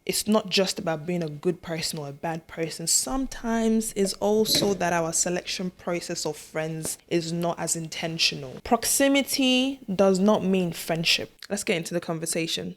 it's not just about being a good person or a bad person. Sometimes it's also that our selection process of friends is not as intentional. Proximity does not mean friendship. Let's get into the conversation.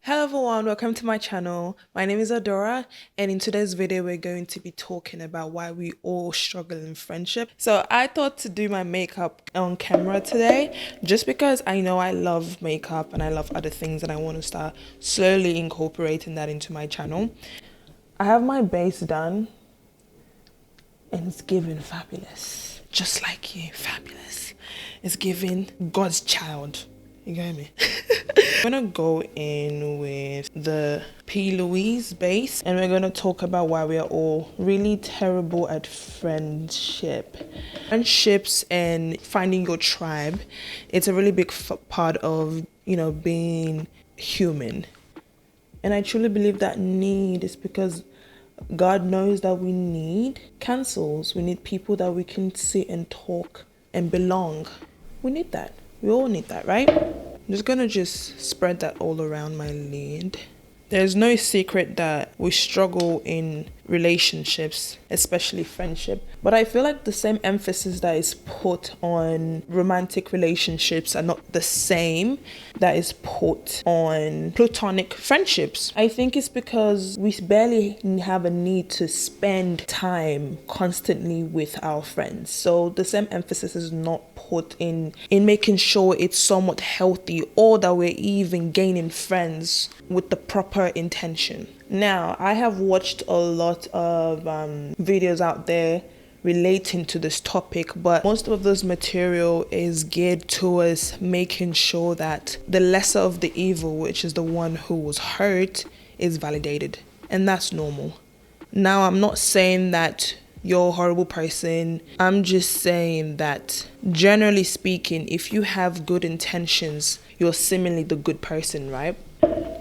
Hello everyone, welcome to my channel. My name is Adora, and in today's video we're going to be talking about why we all struggle in friendship. So I thought to do my makeup on camera today just because I know I love makeup and I love other things and I want to start slowly incorporating that into my channel. I have my base done and it's giving fabulous, just like you, fabulous. It's giving God's child. You get me? I'm gonna go in with the P. Louise base and we're gonna talk about why we are all really terrible at friendships and finding your tribe. It's a really big part of, being human. And I truly believe that need is because God knows that we need counsels. We need people that we can sit and talk and belong. We need that. We all need that, right? I'm just gonna spread that all around my lid. There's no secret that we struggle in relationships, especially friendship. But I feel like the same emphasis that is put on romantic relationships are not the same that is put on platonic friendships. I think it's because we barely have a need to spend time constantly with our friends. So the same emphasis is not put in making sure it's somewhat healthy or that we're even gaining friends with the proper intention. Now, I have watched a lot of videos out there relating to this topic, but most of this material is geared towards making sure that the lesser of the evil, which is the one who was hurt, is validated. And that's normal. Now, I'm not saying that you're a horrible person. I'm just saying that generally speaking, if you have good intentions, you're seemingly the good person, right?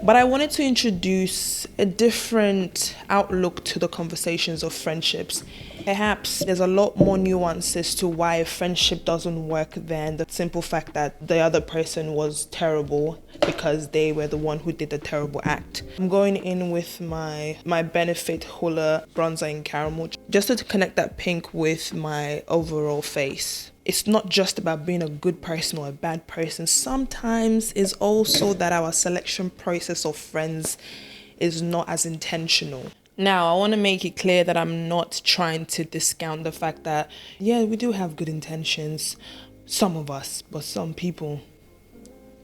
But I wanted to introduce a different outlook to the conversations of friendships. Perhaps there's a lot more nuances to why a friendship doesn't work than the simple fact that the other person was terrible because they were the one who did the terrible act. I'm going in with my Benefit Hoola bronzer in caramel just to connect that pink with my overall face. It's not just about being a good person or a bad person. Sometimes it's also that our selection process of friends is not as intentional. Now, I want to make it clear that I'm not trying to discount the fact that, yeah, we do have good intentions. Some of us, but some people,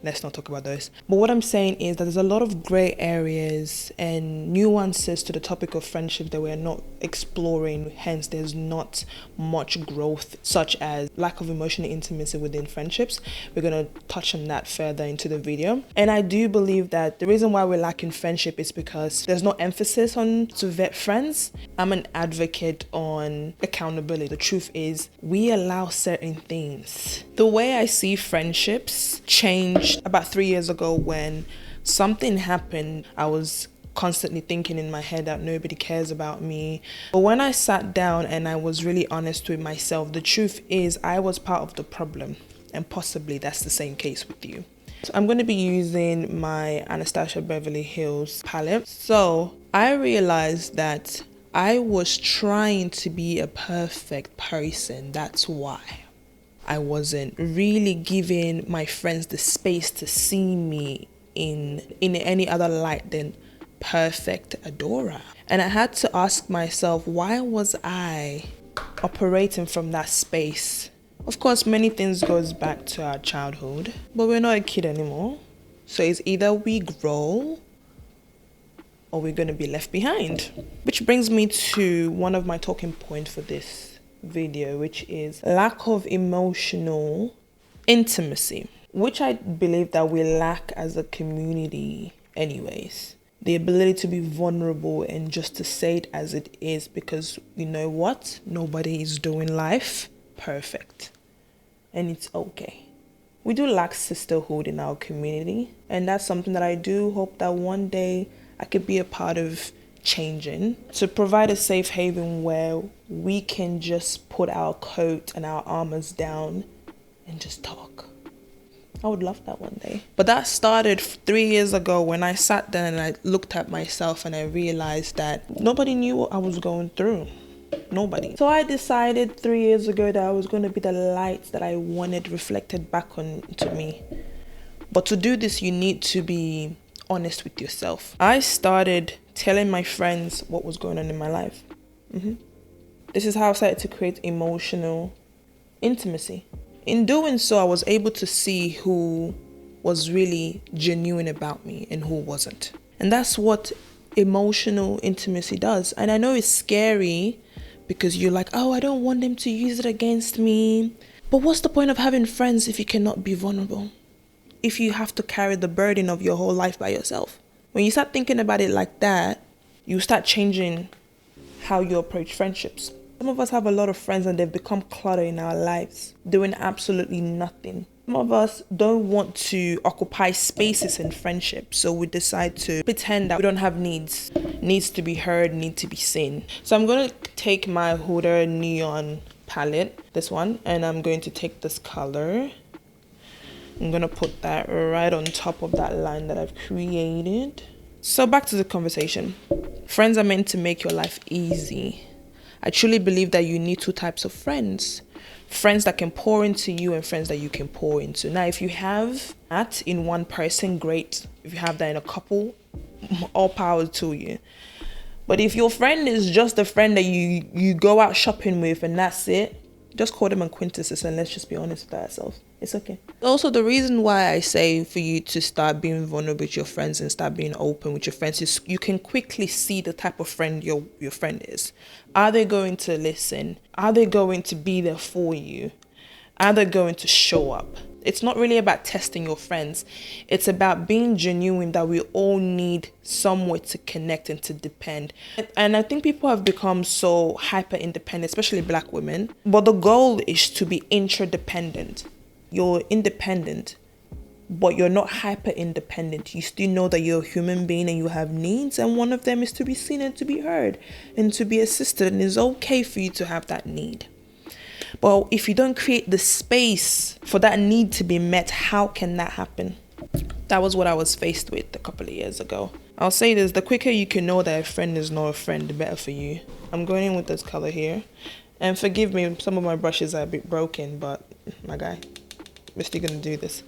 let's not talk about those. But what I'm saying is that there's a lot of gray areas and nuances to the topic of friendship that we're not exploring. Hence, there's not much growth, such as lack of emotional intimacy within friendships. We're going to touch on that further into the video. And I do believe that the reason why we're lacking friendship is because there's no emphasis on to vet friends. I'm an advocate on accountability. The truth is, we allow certain things. The way I see friendships changed about 3 years ago when something happened. I was constantly thinking in my head that nobody cares about me. But when I sat down and I was really honest with myself, the truth is I was part of the problem, and possibly that's the same case with you. So I'm going to be using my Anastasia Beverly Hills palette. So I realized that I was trying to be a perfect person. That's why I wasn't really giving my friends the space to see me in any other light than perfect Adora. And I had to ask myself, why was I operating from that space? Of course, many things goes back to our childhood, but we're not a kid anymore. So it's either we grow or we're going to be left behind. Which brings me to one of my talking points for this video, which is lack of emotional intimacy, which I believe that we lack as a community anyways. The ability to be vulnerable and just to say it as it is, because you know what? Nobody is doing life perfect. And it's okay. We do lack sisterhood in our community. And that's something that I do hope that one day I could be a part of changing, to provide a safe haven where we can just put our coat and our armors down and just talk. I would love that one day. But that started 3 years ago when I sat there and I looked at myself and I realized that nobody knew what I was going through. Nobody. So I decided 3 years ago that I was going to be the light that I wanted reflected back onto me. But to do this, you need to be honest with yourself. I started telling my friends what was going on in my life. This is how I started to create emotional intimacy. In doing so, I was able to see who was really genuine about me and who wasn't. And that's what emotional intimacy does. And I know it's scary because you're like, oh, I don't want them to use it against me. But what's the point of having friends if you cannot be vulnerable? If you have to carry the burden of your whole life by yourself? When you start thinking about it like that, you start changing how you approach friendships. Some of us have a lot of friends and they've become clutter in our lives, doing absolutely nothing. Some of us don't want to occupy spaces in friendship, so we decide to pretend that we don't have needs. Needs to be heard, need to be seen. So I'm going to take my Huda Neon palette, this one, and I'm going to take this color. I'm going to put that right on top of that line that I've created. So back to the conversation. Friends are meant to make your life easy. I truly believe that you need two types of friends. Friends that can pour into you and friends that you can pour into. Now, if you have that in one person, great. If you have that in a couple, all power to you. But if your friend is just a friend that you go out shopping with and that's it, just call them acquaintances and let's just be honest with ourselves. It's okay. Also, the reason why I say for you to start being vulnerable with your friends and start being open with your friends is you can quickly see the type of friend your friend is. Are they going to listen? Are they going to be there for you? Are they going to show up? It's not really about testing your friends. It's about being genuine that we all need somewhere to connect and to depend. And I think people have become so hyper independent, especially Black women. But the goal is to be interdependent. You're independent, but you're not hyper independent. You still know that you're a human being and you have needs, and one of them is to be seen and to be heard and to be assisted. And it's okay for you to have that need. But if you don't create the space for that need to be met, how can that happen? That was what I was faced with a couple of years ago. I'll say this, the quicker you can know that a friend is not a friend, the better for you. I'm going in with this color here. And forgive me, some of my brushes are a bit broken, but my guy, we're still going to do this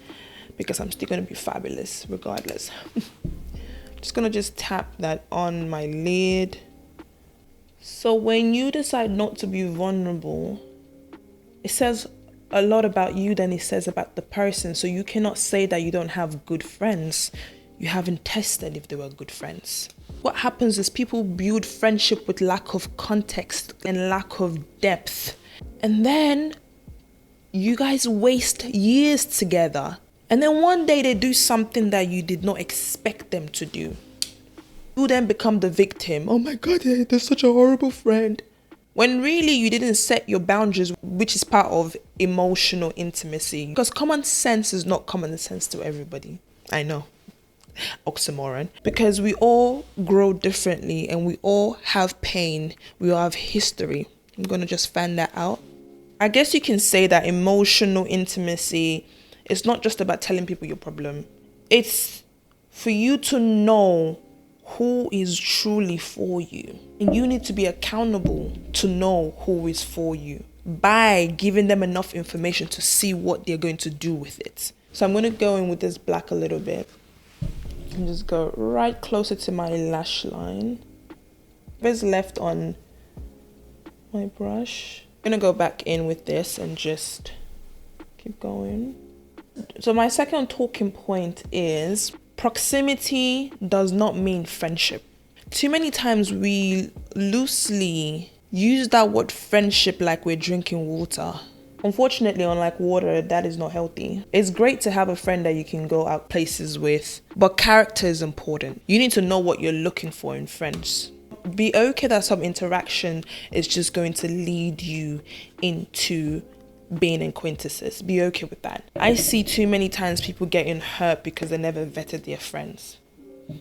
because I'm still going to be fabulous regardless. Just going to tap that on my lid. So when you decide not to be vulnerable, it says a lot about you than it says about the person. So you cannot say that you don't have good friends. You haven't tested if they were good friends. What happens is people build friendship with lack of context and lack of depth. And then you guys waste years together. And then one day they do something that you did not expect them to do. You then become the victim. Oh my God, they're such a horrible friend. When really you didn't set your boundaries, which is part of emotional intimacy. Because common sense is not common sense to everybody. I know. Oxymoron. Because we all grow differently and we all have pain. We all have history. I'm going to just fan that out. I guess you can say that emotional intimacy is not just about telling people your problem. It's for you to know who is truly for you. And you need to be accountable to know who is for you by giving them enough information to see what they're going to do with it. So I'm going to go in with this black a little bit and just go right closer to my lash line. What's left on my brush. I'm going to go back in with this and just keep going. So my second talking point is proximity does not mean friendship. Too many times we loosely use that word friendship like we're drinking water. Unfortunately, unlike water, that is not healthy. It's great to have a friend that you can go out places with, but character is important. You need to know what you're looking for in friends. Be okay that some interaction is just going to lead you into being acquaintances. Be okay with that. I see too many times people getting hurt because they never vetted their friends.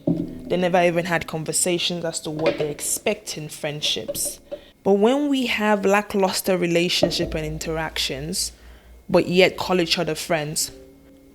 They never even had conversations as to what they expect in friendships. But when we have lackluster relationship and interactions, but yet call each other friends,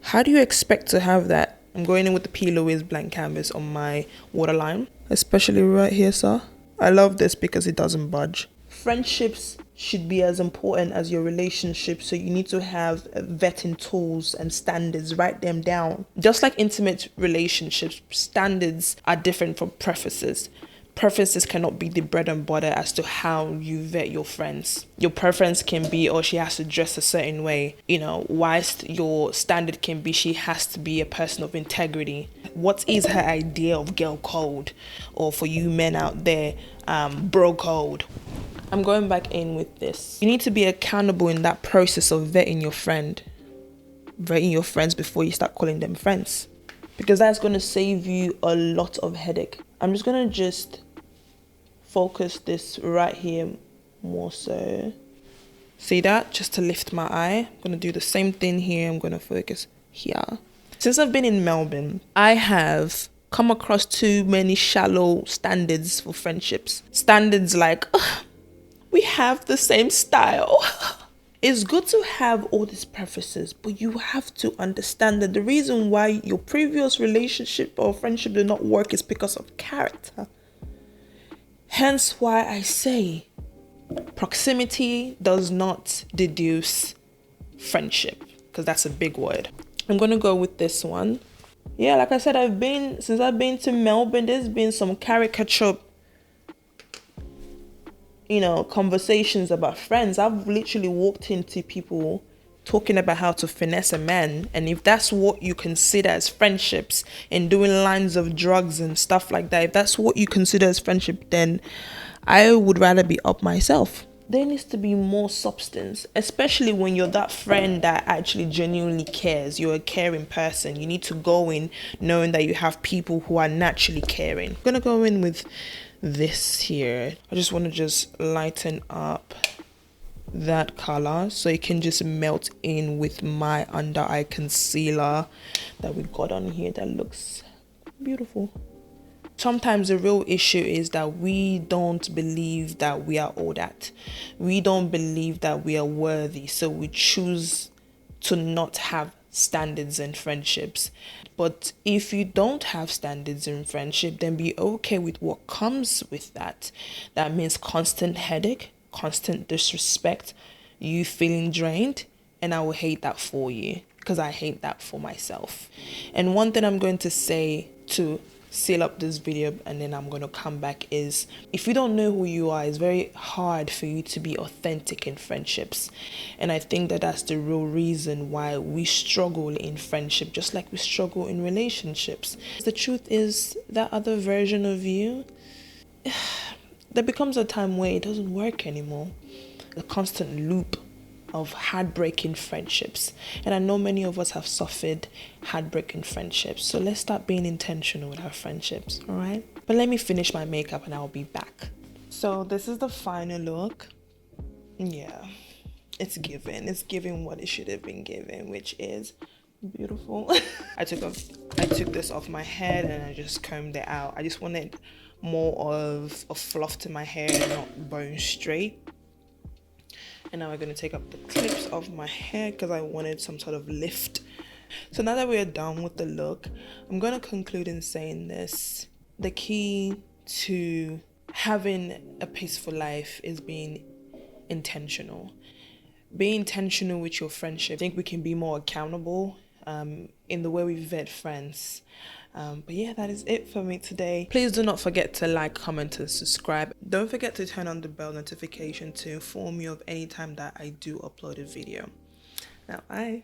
how do you expect to have that? I'm going in with the P. Louise blank canvas on my waterline, especially right here, sir. I love this because it doesn't budge. Friendships should be as important as your relationship, so you need to have vetting tools and standards. Write them down. Just like intimate relationships, standards are different from preferences. Preferences cannot be the bread and butter as to how you vet your friends. Your preference can be, oh, she has to dress a certain way, whilst your standard can be, she has to be a person of integrity. What is her idea of girl code? Or for you men out there, bro code? I'm going back in with this. You need to be accountable in that process of vetting your friends before you start calling them friends, because that's going to save you a lot of headache. I'm just going to focus this right here more so. See that? Just to lift my eye. I'm going to do the same thing here. I'm going to focus here. Since I've been in Melbourne, I have come across too many shallow standards for friendships. Standards like, we have the same style. It's good to have all these preferences, but you have to understand that the reason why your previous relationship or friendship did not work is because of character. Hence why I say proximity does not deduce friendship, because that's a big word. I'm going to go with this one. Yeah, like I said, since I've been to Melbourne, there's been some caricature conversations about friends. I've literally walked into people talking about how to finesse a man, and if that's what you consider as friendships and doing lines of drugs and stuff like that, if that's what you consider as friendship, then I would rather be up myself. There needs to be more substance, especially when you're that friend that actually genuinely cares. You're a caring person. You need to go in knowing that you have people who are naturally caring. I'm gonna go in with this here. I just want to lighten up that color so it can just melt in with my under eye concealer that we got on here that looks beautiful. Sometimes the real issue is that we don't believe that we are all that. We don't believe that we are worthy, so we choose to not have standards in friendships. But if you don't have standards in friendship, then be okay with what comes with that. That means constant headache, constant disrespect, you feeling drained, and I will hate that for you, because I hate that for myself. And one thing I'm going to say to seal up this video, and then I'm going to come back, is if you don't know who you are, it's very hard for you to be authentic in friendships. And I think that that's the real reason why we struggle in friendship, just like we struggle in relationships. The truth is, that other version of you, there becomes a time where it doesn't work anymore. A constant loop of heartbreaking friendships, and I know many of us have suffered heartbreaking friendships, so let's start being intentional with our friendships. All right, but let me finish my makeup and I'll be back. So this is the final look. Yeah, it's giving what it should have been given, which is beautiful. I took this off my head and I just combed it out. I just wanted more of a fluff to my hair and not bone straight. And now we're going to take up the clips of my hair because I wanted some sort of lift. So now that we're done with the look, I'm going to conclude in saying this. The key to having a peaceful life is being intentional. Be intentional with your friendship. I think we can be more accountable in the way we vet friends. But yeah, that is it for me today. Please do not forget to like, comment, and subscribe. Don't forget to turn on the bell notification to inform you of any time that I do upload a video. Now, bye.